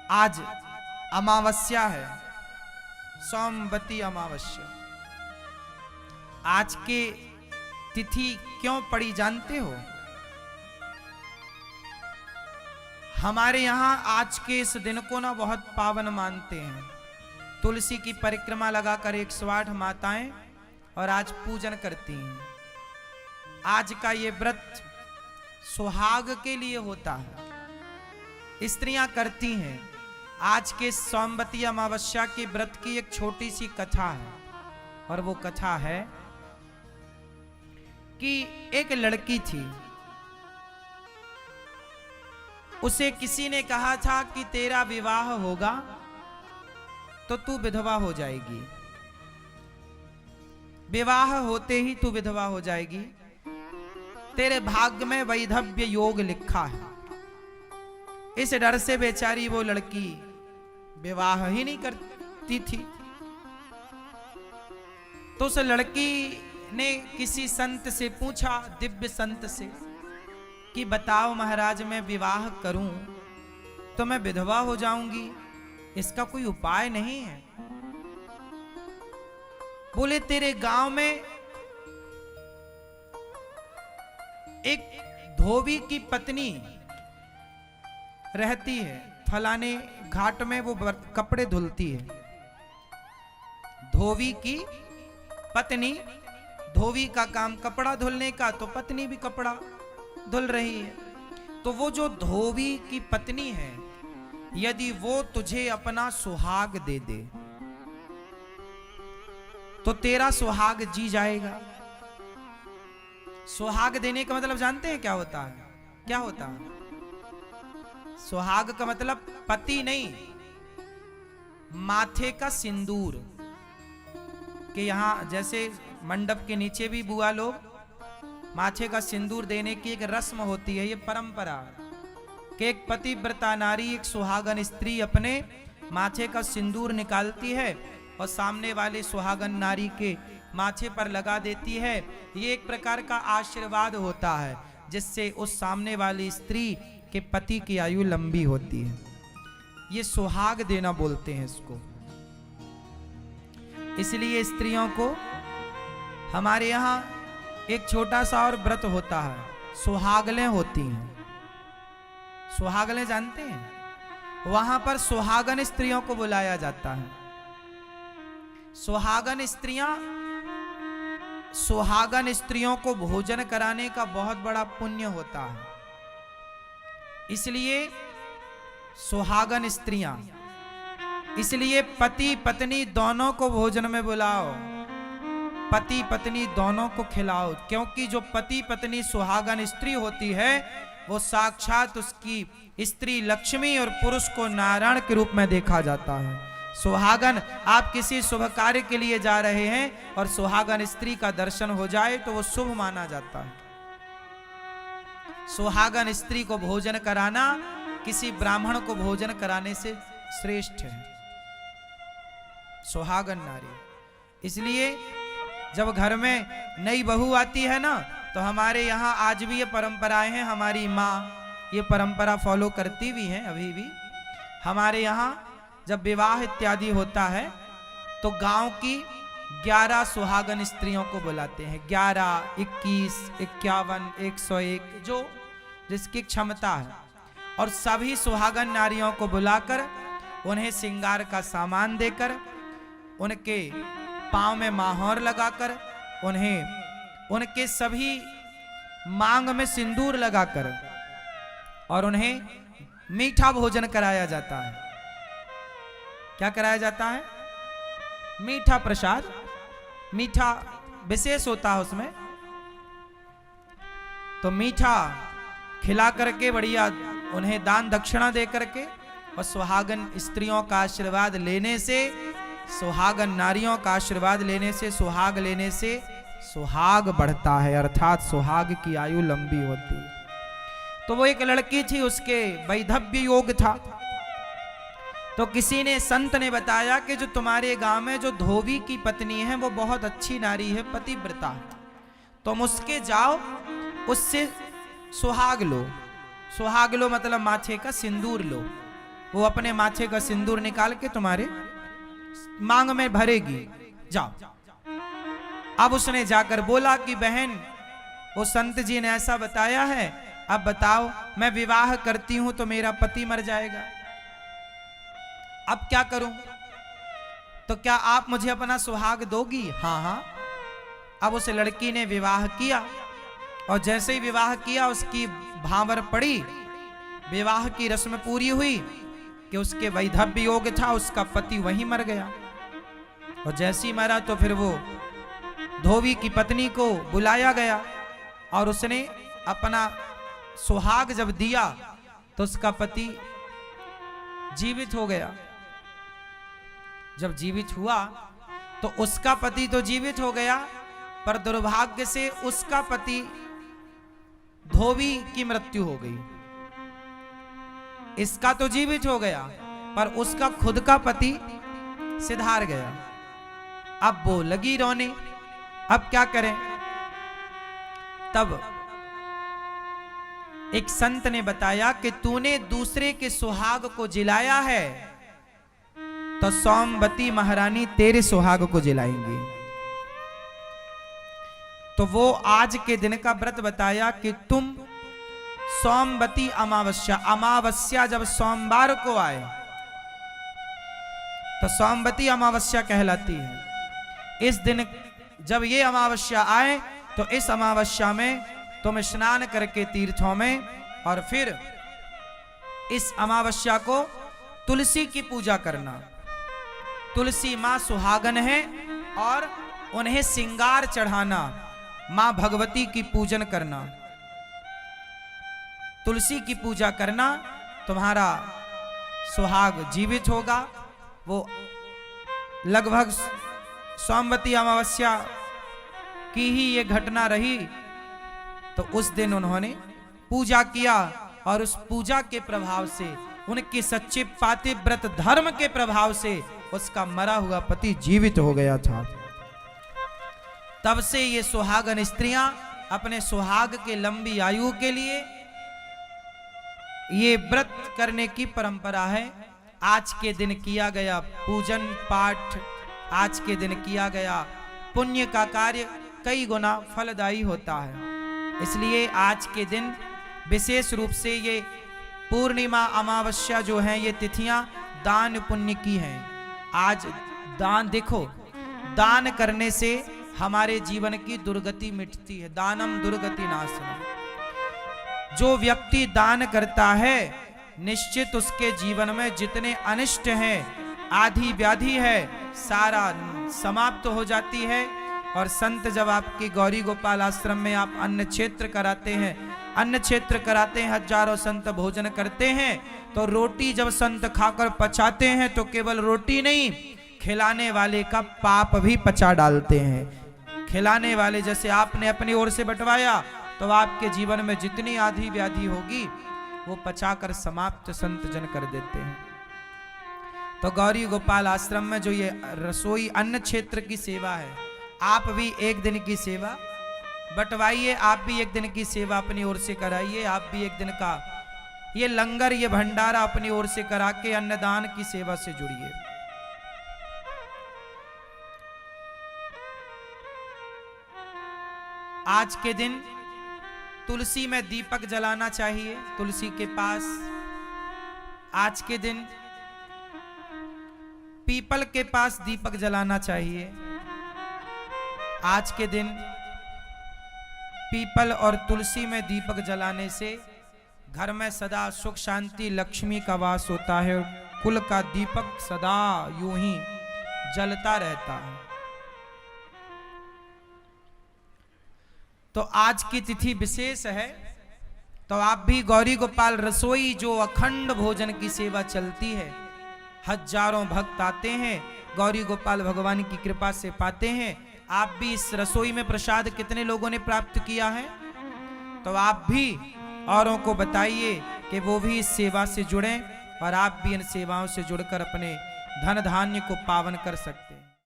आज अमावस्या है, सोमवती अमावस्या। आज के तिथि क्यों पड़ी जानते हो? हमारे यहां आज के इस दिन को ना बहुत पावन मानते हैं। तुलसी की परिक्रमा लगाकर 108 माताएं और आज पूजन करती हैं। आज का ये व्रत सुहाग के लिए होता है, स्त्रियां करती हैं। आज के सोमवती अमावस्या के व्रत की एक छोटी सी कथा है, और वो कथा है कि एक लड़की थी, उसे किसी ने कहा था कि तेरा विवाह होगा तो तू विधवा हो जाएगी, विवाह होते ही तू विधवा हो जाएगी, तेरे भाग्य में वैधव्य योग लिखा है। इस डर से बेचारी वो लड़की विवाह ही नहीं करती थी। तो उस लड़की ने किसी संत से पूछा, दिव्य संत से, कि बताओ महाराज, मैं विवाह करूं तो मैं विधवा हो जाऊंगी, इसका कोई उपाय नहीं है? बोले तेरे गांव में एक धोबी की पत्नी रहती है, फलाने घाट में वो कपड़े धुलती है। धोबी की पत्नी, धोबी का काम कपड़ा धुलने का, तो पत्नी भी कपड़ा धुल रही है। तो वो जो धोबी की पत्नी है, यदि वो तुझे अपना सुहाग दे दे तो तेरा सुहाग जी जाएगा। सुहाग देने का मतलब जानते हैं क्या होता है? क्या होता है? सुहाग का मतलब पति नहीं, माथे का सिंदूर। कि यहां जैसे मंडप के नीचे भी बुआ लोग माथे का सिंदूर देने की एक रस्म होती है, ये परंपरा कि एक पतिव्रता नारी, एक सुहागन स्त्री अपने माथे का सिंदूर निकालती है और सामने वाले सुहागन नारी के माथे पर लगा देती है। ये एक प्रकार का आशीर्वाद होता है, जिससे उस सामने वाली स्त्री के पति की आयु लंबी होती है। ये सुहाग देना बोलते हैं इसको। इसलिए स्त्रियों को हमारे यहाँ एक छोटा सा और व्रत होता है, सुहागलें होती हैं। सुहागलें जानते हैं? वहां पर सुहागन स्त्रियों को बुलाया जाता है। सुहागन स्त्रियों को भोजन कराने का बहुत बड़ा पुण्य होता है। इसलिए सुहागन स्त्रियां, इसलिए पति पत्नी दोनों को भोजन में बुलाओ, पति पत्नी दोनों को खिलाओ, क्योंकि जो पति पत्नी सुहागन स्त्री होती है वो साक्षात उसकी स्त्री लक्ष्मी और पुरुष को नारायण के रूप में देखा जाता है। सुहागन, आप किसी शुभ कार्य के लिए जा रहे हैं और सुहागन स्त्री का दर्शन हो जाए तो वो शुभ माना जाता है। सुहागन स्त्री को भोजन कराना किसी ब्राह्मण को भोजन कराने से श्रेष्ठ है, सुहागन नारी। इसलिए जब घर में नई बहू आती है ना, तो हमारे यहाँ आज भी ये परंपराएं हैं। हमारी माँ ये परंपरा फॉलो करती भी हैं अभी भी। हमारे यहाँ जब विवाह इत्यादि होता है तो गांव की 11 सुहागन स्त्रियों को बुलाते हैं। 11, 21, 51, 101, जो जिसकी क्षमता है, और सभी सुहागन नारियों को बुलाकर उन्हें श्रृंगार का सामान देकर, उनके पांव में माहौर लगाकर, उन्हें उनके सभी मांग में सिंदूर लगाकर और उन्हें मीठा भोजन कराया जाता है। क्या कराया जाता है? मीठा प्रसाद, मीठा विशेष होता है उसमें। तो मीठा खिला करके बढ़िया उन्हें दान दक्षिणा दे करके, और सुहागन स्त्रियों का आशीर्वाद लेने से, सुहागन नारियों का आशीर्वाद लेने से, सुहाग लेने से सुहाग बढ़ता है, अर्थात सुहाग की आयु लंबी होती है। तो वो एक लड़की थी, उसके वैधव्य योग था। तो किसी ने, संत ने बताया कि जो तुम्हारे गांव में जो धोबी की पत्नी है वो बहुत अच्छी नारी है, पतिव्रता, तुम उसके जाओ, उससे सुहाग लो। सुहाग लो मतलब माथे का सिंदूर लो। वो अपने माथे का सिंदूर निकाल के तुम्हारे मांग में भरेगी, जाओ। अब उसने जाकर बोला कि बहन, वो संत जी ने ऐसा बताया है, अब बताओ मैं विवाह करती हूं तो मेरा पति मर जाएगा, अब क्या करूं? तो क्या आप मुझे अपना सुहाग दोगी? हाँ हाँ। अब उस लड़की ने विवाह किया, और जैसे ही विवाह किया उसकी भांवर पड़ी, विवाह की रस्म पूरी हुई कि उसके वैधव्य योग था, उसका पति वहीं मर गया। और जैसे ही मरा तो फिर वो धोबी की पत्नी को बुलाया गया, और उसने अपना सुहाग जब दिया तो उसका पति जीवित हो गया। जब जीवित हुआ तो उसका पति तो जीवित हो गया, पर दुर्भाग्य से उसका पति धोबी की मृत्यु हो गई। इसका तो जीवित हो गया, पर उसका खुद का पति सिधार गया। अब वो लगी रोने, अब क्या करें? तब एक संत ने बताया कि तूने दूसरे के सुहाग को जिलाया है तो सोमवती महारानी तेरे सुहाग को जिलाएंगी। तो वो आज के दिन का व्रत बताया कि तुम सोमवती अमावस्या जब सोमवार को आए तो सोमवती अमावस्या कहलाती है। इस दिन जब ये अमावस्या आए तो इस अमावस्या में तुम स्नान करके तीर्थों में, और फिर इस अमावस्या को तुलसी की पूजा करना। तुलसी माँ सुहागन है और उन्हें श्रृंगार चढ़ाना, माँ भगवती की पूजन करना, तुलसी की पूजा करना, तुम्हारा सुहाग जीवित होगा। वो लगभग सोमवती अमावस्या की ही ये घटना रही। तो उस दिन उन्होंने पूजा किया, और उस पूजा के प्रभाव से, उनके सच्चे पातिव्रत धर्म के प्रभाव से उसका मरा हुआ पति जीवित हो गया था। तब से ये सुहागन स्त्रियां अपने सुहाग के लंबी आयु के लिए ये व्रत करने की परंपरा है। आज के दिन किया गया पूजन पाठ, आज के दिन किया गया पुण्य का कार्य कई गुना फलदायी होता है। इसलिए आज के दिन विशेष रूप से ये पूर्णिमा अमावस्या जो है, ये तिथियां दान पुण्य की हैं। आज दान, देखो, दान करने से हमारे जीवन की दुर्गति मिटती है। दानम दुर्गति नाशनम। जो व्यक्ति दान करता है निश्चित उसके जीवन में जितने अनिष्ट हैं, आधी व्याधि है, सारा समाप्त हो जाती है। और संत जब आपकी गौरी गोपाल आश्रम में आप अन्न क्षेत्र कराते हैं, अन्न क्षेत्र कराते हैं, हजारों संत भोजन करते हैं, तो रोटी जब संत खाकर पचाते हैं तो केवल रोटी नहीं, खिलाने वाले का पाप भी पचा डालते हैं। खिलाने वाले, जैसे आपने अपनी ओर से बंटवाया तो आपके जीवन में जितनी आधी व्याधि होगी वो पचाकर समाप्त संत जन कर देते हैं। तो गौरी गोपाल आश्रम में जो ये रसोई अन्न क्षेत्र की सेवा है, आप भी एक दिन की सेवा बंटवाइए, आप भी एक दिन की सेवा अपनी ओर से कराइए, आप भी एक दिन का ये लंगर, ये भंडारा अपनी ओर से करा के अन्नदान की सेवा से जुड़िए। आज के दिन तुलसी में दीपक जलाना चाहिए, तुलसी के पास। आज के दिन पीपल के पास दीपक जलाना चाहिए। आज के दिन पीपल और तुलसी में दीपक जलाने से घर में सदा सुख शांति लक्ष्मी का वास होता है, कुल का दीपक सदा यूं ही जलता रहता है। तो आज की तिथि विशेष है, तो आप भी गौरी गोपाल रसोई जो अखंड भोजन की सेवा चलती है, हजारों भक्त आते हैं, गौरी गोपाल भगवान की कृपा से पाते हैं। आप भी इस रसोई में प्रसाद कितने लोगों ने प्राप्त किया है, तो आप भी औरों को बताइए कि वो भी इस सेवा से जुड़ें, और आप भी इन सेवाओं से जुड़कर अपने धन धान्य को पावन कर सकते हैं।